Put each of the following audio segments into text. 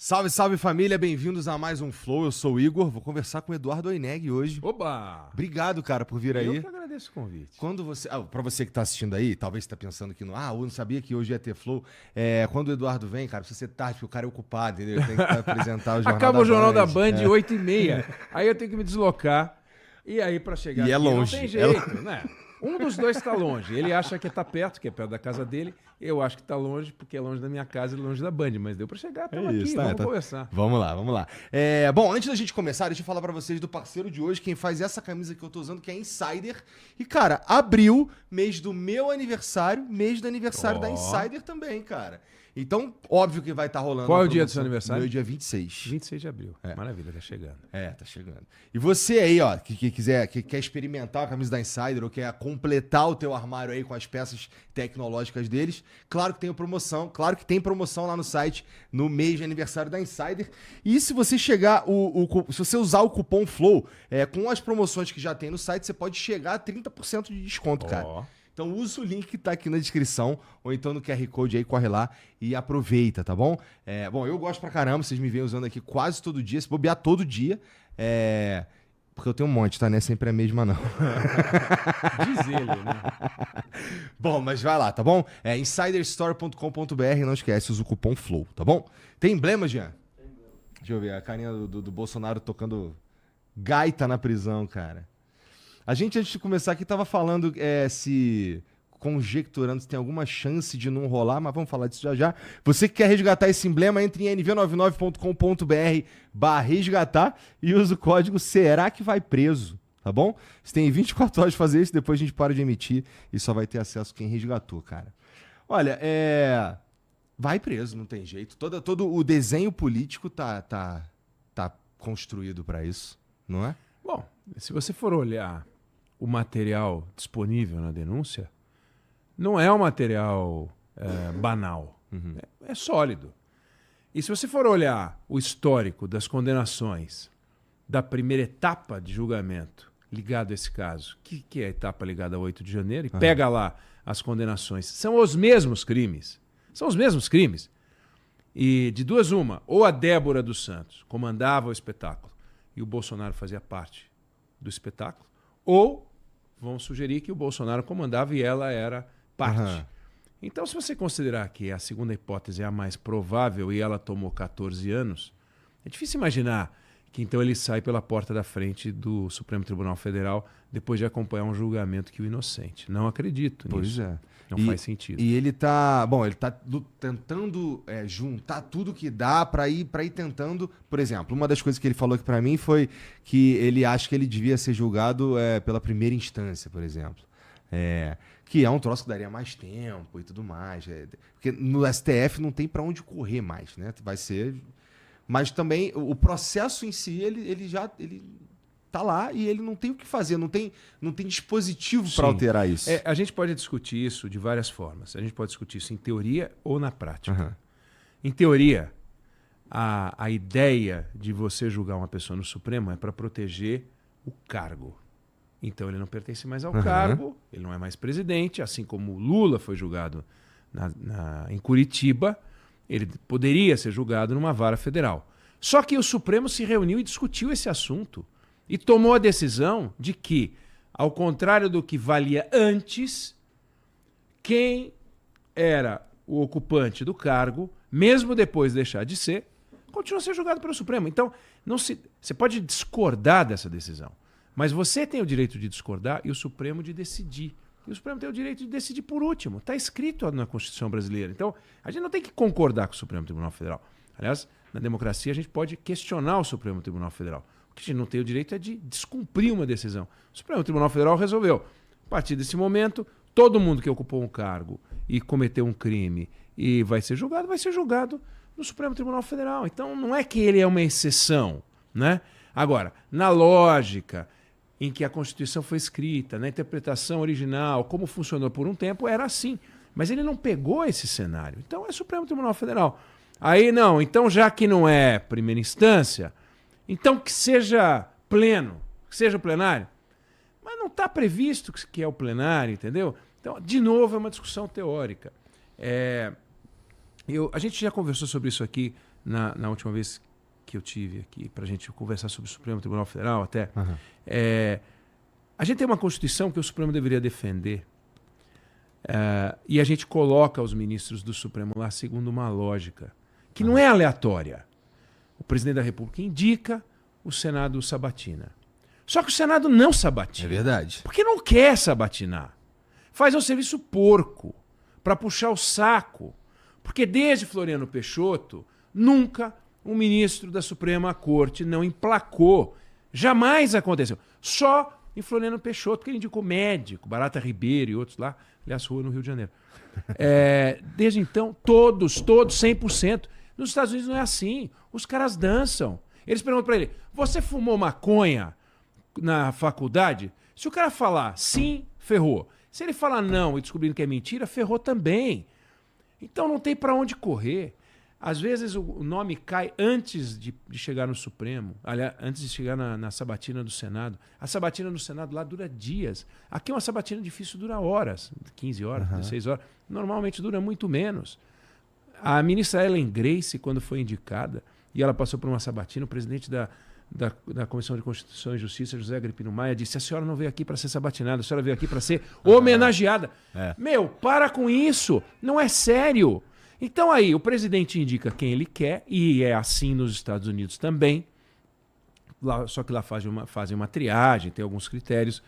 Salve, salve família, bem-vindos a mais um Flow. Eu sou o Igor, vou conversar com o Eduardo Oineg hoje. Oba! Obrigado, cara, por vir aí. Eu que agradeço o convite. Quando você, pra você que tá assistindo aí, talvez você tá pensando que eu não sabia que hoje ia ter Flow. Quando o Eduardo vem, cara, precisa ser tarde, porque o cara é ocupado, entendeu? Ele tem que apresentar o Jornal Acaba da o Jornal da Band, Band 8h30. Aí eu tenho que me deslocar. E aí, pra chegar E é aqui, longe. não tem jeito, né? Um dos dois tá longe. Ele acha que tá perto, que é perto da casa dele. Eu acho que tá longe, porque é longe da minha casa e longe da Band. Mas deu pra chegar, estamos aqui, vamos conversar. Vamos lá. Bom, antes da gente começar, deixa eu falar pra vocês do parceiro de hoje, quem faz essa camisa que eu tô usando, que é Insider. E, cara, abril, mês do meu aniversário, mês do aniversário da Insider também, cara. Então, óbvio que vai estar rolando. Qual é o dia do seu aniversário? Meu dia 26. 26 de abril. Maravilha, tá chegando. Tá chegando. E você aí, ó, que quer experimentar a camisa da Insider ou quer completar o teu armário aí com as peças tecnológicas deles, claro que tem promoção, lá no site, no mês de aniversário da Insider. E se você chegar, se você usar o cupom FLOW, com as promoções que já tem no site, você pode chegar a 30% de desconto, cara. Então usa o link que tá aqui na descrição, ou então no QR Code aí, corre lá e aproveita, tá bom? Bom, eu gosto pra caramba, vocês me veem usando aqui quase todo dia, se bobear todo dia, porque eu tenho um monte, tá? Não é sempre a mesma, não. Diz ele, né? Bom, mas vai lá, tá bom? Insiderstore.com.br, não esquece, usa o cupom FLOW, tá bom? Tem emblema, Jean? Tem emblema. Deixa eu ver, a carinha do Bolsonaro tocando gaita na prisão, cara. A gente, antes de começar aqui, tava falando conjecturando se tem alguma chance de não rolar, mas vamos falar disso já já. Você que quer resgatar esse emblema, entre em nv99.com.br/resgatar e usa o código Será que vai preso, tá bom? Você tem 24 horas de fazer isso, depois a gente para de emitir e só vai ter acesso quem resgatou, cara. Olha, vai preso, não tem jeito. Todo o desenho político tá construído para isso, não é? Bom, se você for olhar o material disponível na denúncia, não é um material banal. Uhum. É sólido. E se você for olhar o histórico das condenações da primeira etapa de julgamento ligado a esse caso, que é a etapa ligada ao 8 de janeiro, e pega lá as condenações, são os mesmos crimes. São os mesmos crimes. E de duas uma, ou a Débora dos Santos comandava o espetáculo e o Bolsonaro fazia parte do espetáculo, ou vão sugerir que o Bolsonaro comandava e ela era parte. Uhum. Então, se você considerar que a segunda hipótese é a mais provável e ela tomou 14 anos, é difícil imaginar que então ele sai pela porta da frente do Supremo Tribunal Federal depois de acompanhar um julgamento que o inocente. Não acredito nisso. Pois é. Não faz sentido. E ele tá tentando juntar tudo que dá para ir tentando. Por exemplo, uma das coisas que ele falou aqui para mim foi que ele acha que ele devia ser julgado pela primeira instância, por exemplo. Que é um troço que daria mais tempo e tudo mais. Porque no STF não tem para onde correr mais, né? Vai ser. Mas também o processo em si, ele tá lá e ele não tem o que fazer, não tem dispositivo para alterar isso. A gente pode discutir isso de várias formas. A gente pode discutir isso em teoria ou na prática. Uhum. Em teoria, a ideia de você julgar uma pessoa no Supremo é para proteger o cargo. Então ele não pertence mais ao cargo, ele não é mais presidente, assim como o Lula foi julgado em Curitiba, ele poderia ser julgado numa vara federal. Só que o Supremo se reuniu e discutiu esse assunto. E tomou a decisão de que, ao contrário do que valia antes, quem era o ocupante do cargo, mesmo depois de deixar de ser, continua a ser julgado pelo Supremo. Então, você pode discordar dessa decisão, mas você tem o direito de discordar e o Supremo de decidir. E o Supremo tem o direito de decidir por último. Está escrito na Constituição brasileira. Então, a gente não tem que concordar com o Supremo Tribunal Federal. Aliás, na democracia, a gente pode questionar o Supremo Tribunal Federal. O que a gente não tem o direito é de descumprir uma decisão. O Supremo Tribunal Federal resolveu. A partir desse momento, todo mundo que ocupou um cargo e cometeu um crime e vai ser julgado no Supremo Tribunal Federal. Então, não é que ele é uma exceção, né? Agora, na lógica em que a Constituição foi escrita, na interpretação original, como funcionou por um tempo, era assim. Mas ele não pegou esse cenário. Então, é Supremo Tribunal Federal. Aí, não. Então, já que não é primeira instância, então que seja pleno, que seja plenário. Mas não está previsto que é o plenário, entendeu? Então, de novo, é uma discussão teórica. A gente já conversou sobre isso aqui na última vez que eu tive aqui, para a gente conversar sobre o Supremo Tribunal Federal até, a gente tem uma Constituição que o Supremo deveria defender, e a gente coloca os ministros do Supremo lá segundo uma lógica, que não é aleatória. O presidente da República indica, o Senado sabatina. Só que o Senado não sabatina. É verdade. Porque não quer sabatinar. Faz um serviço porco para puxar o saco. Porque desde Floriano Peixoto, nunca um ministro da Suprema Corte não emplacou. Jamais aconteceu. Só em Floriano Peixoto, que ele indicou médico, Barata Ribeiro e outros lá. Aliás, rua no Rio de Janeiro. Desde então, todos, 100%. Nos Estados Unidos não é assim. Os caras dançam. Eles perguntam para ele, você fumou maconha na faculdade? Se o cara falar sim, ferrou. Se ele falar não e descobrindo que é mentira, ferrou também. Então não tem para onde correr. Às vezes o nome cai antes de chegar no Supremo, aliás, antes de chegar na sabatina do Senado. A sabatina do Senado lá dura dias. Aqui uma sabatina difícil dura horas, 15 horas, 16 horas. Normalmente dura muito menos. A ministra Ellen Grace, quando foi indicada, e ela passou por uma sabatina, o presidente da Comissão de Constituição e Justiça, José Agripino Maia, disse, a senhora não veio aqui para ser sabatinada, a senhora veio aqui para ser homenageada. Meu, para com isso, não é sério. Então aí, o presidente indica quem ele quer, e é assim nos Estados Unidos também, só que lá fazem uma triagem, tem alguns critérios.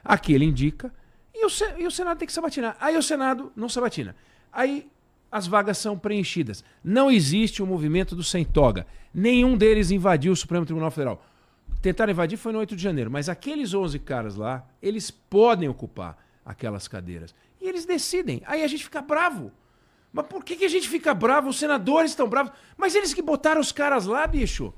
Aqui ele indica, e o Senado tem que sabatinar. Aí o Senado não sabatina. Aí as vagas são preenchidas. Não existe o movimento do sem toga. Nenhum deles invadiu o Supremo Tribunal Federal. Tentaram invadir foi no 8 de janeiro, mas aqueles 11 caras lá, eles podem ocupar aquelas cadeiras. E eles decidem. Aí a gente fica bravo. Mas por que a gente fica bravo? Os senadores estão bravos. Mas eles que botaram os caras lá, bicho.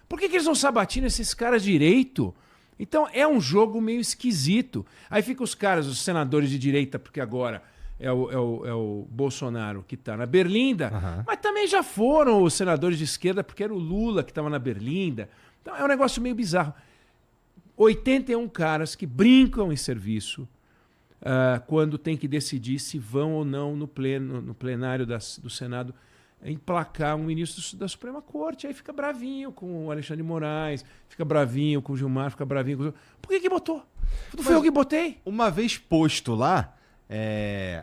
Por que eles não sabatinam esses caras direito? Então é um jogo meio esquisito. Aí ficam os caras, os senadores de direita, porque agora é o Bolsonaro que está na Berlinda, mas também já foram os senadores de esquerda, porque era o Lula que estava na Berlinda. Então é um negócio meio bizarro. 81 caras que brincam em serviço quando tem que decidir se vão ou não no plenário do Senado emplacar um ministro da Suprema Corte. Aí fica bravinho com o Alexandre de Moraes, fica bravinho com o Gilmar, fica bravinho com o... Por que botou? Não foi eu que botei. Uma vez posto lá,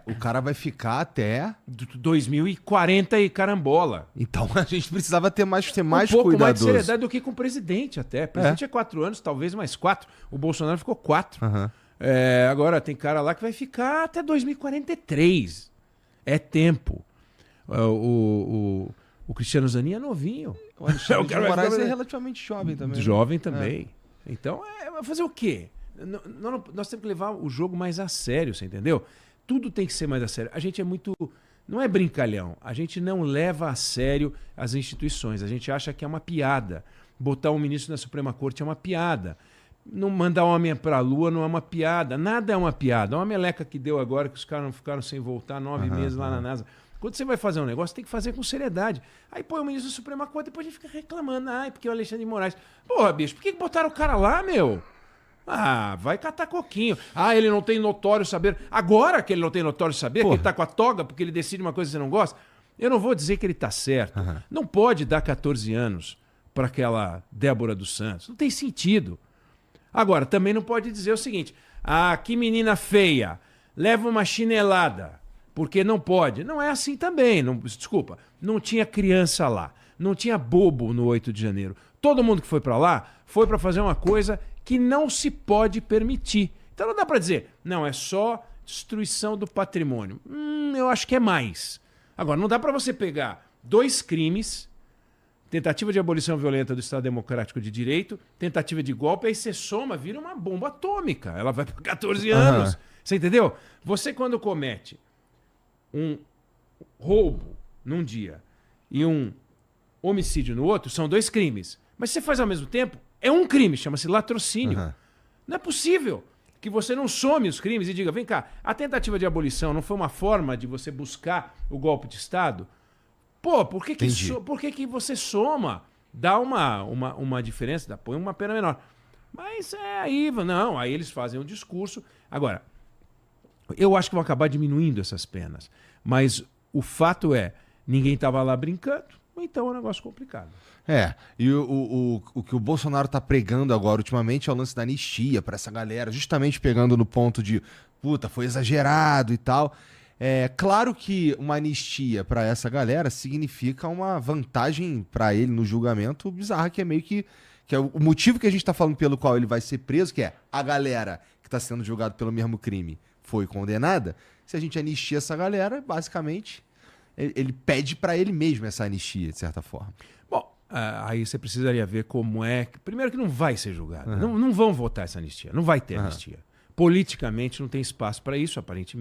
o cara vai ficar até 2040 e carambola. Então a gente precisava ser mais pouco cuidadoso. Mais de seriedade do que com o presidente até. O presidente é 4 anos, talvez mais 4. O Bolsonaro ficou 4. Agora tem cara lá que vai ficar até 2043. É tempo. O Cristiano Zanin é novinho. O Alexandre de Moraes é relativamente jovem também. Jovem também. Então, vai fazer o quê? Nós temos que levar o jogo mais a sério, você entendeu? Tudo tem que ser mais a sério. A gente é muito... Não é brincalhão. A gente não leva a sério as instituições. A gente acha que é uma piada. Botar um ministro na Suprema Corte é uma piada. Não mandar um homem para a Lua não é uma piada. Nada é uma piada. É uma meleca que deu agora que os caras não ficaram sem voltar 9 meses lá na NASA. Quando você vai fazer um negócio, tem que fazer com seriedade. Aí põe o ministro da Suprema Corte, depois a gente fica reclamando. Porque o Alexandre de Moraes... Porra, bicho, por que botaram o cara lá, meu? Vai catar coquinho. Ele não tem notório saber. Agora que ele não tem notório saber, que ele tá com a toga porque ele decide uma coisa que você não gosta, eu não vou dizer que ele tá certo. Não pode dar 14 anos para aquela Débora dos Santos. Não tem sentido. Agora, também não pode dizer o seguinte, que menina feia, leva uma chinelada, porque não pode. Não é assim também. Desculpa, não tinha criança lá. Não tinha bobo no 8 de janeiro. Todo mundo que foi para lá foi para fazer uma coisa que não se pode permitir. Então não dá para dizer, não, é só destruição do patrimônio. Eu acho que é mais. Agora, não dá para você pegar 2 crimes, tentativa de abolição violenta do Estado Democrático de Direito, tentativa de golpe, aí você soma, vira uma bomba atômica. Ela vai por 14 anos. Você entendeu? Você, quando comete um roubo num dia e um homicídio no outro, são 2 crimes. Mas se você faz ao mesmo tempo, é um crime, chama-se latrocínio. Não é possível que você não some os crimes e diga, vem cá, a tentativa de abolição não foi uma forma de você buscar o golpe de Estado? Por que você soma? Dá uma diferença, põe uma pena menor. Mas aí eles fazem um discurso. Agora, eu acho que vão acabar diminuindo essas penas. Mas o fato é, ninguém estava lá brincando. ou então é um negócio complicado. E o que o Bolsonaro tá pregando agora ultimamente é o lance da anistia pra essa galera, justamente pegando no ponto de, puta, foi exagerado e tal. É claro que uma anistia pra essa galera significa uma vantagem pra ele no julgamento bizarra, que é meio que é o motivo que a gente tá falando pelo qual ele vai ser preso, que é a galera que tá sendo julgada pelo mesmo crime foi condenada. Se a gente anistia essa galera, basicamente, ele pede pra ele mesmo essa anistia, de certa forma. Bom, aí você precisaria ver como é... Primeiro que não vai ser julgado. Não vão votar essa anistia. Não vai ter anistia. Politicamente não tem espaço para isso, aparentemente.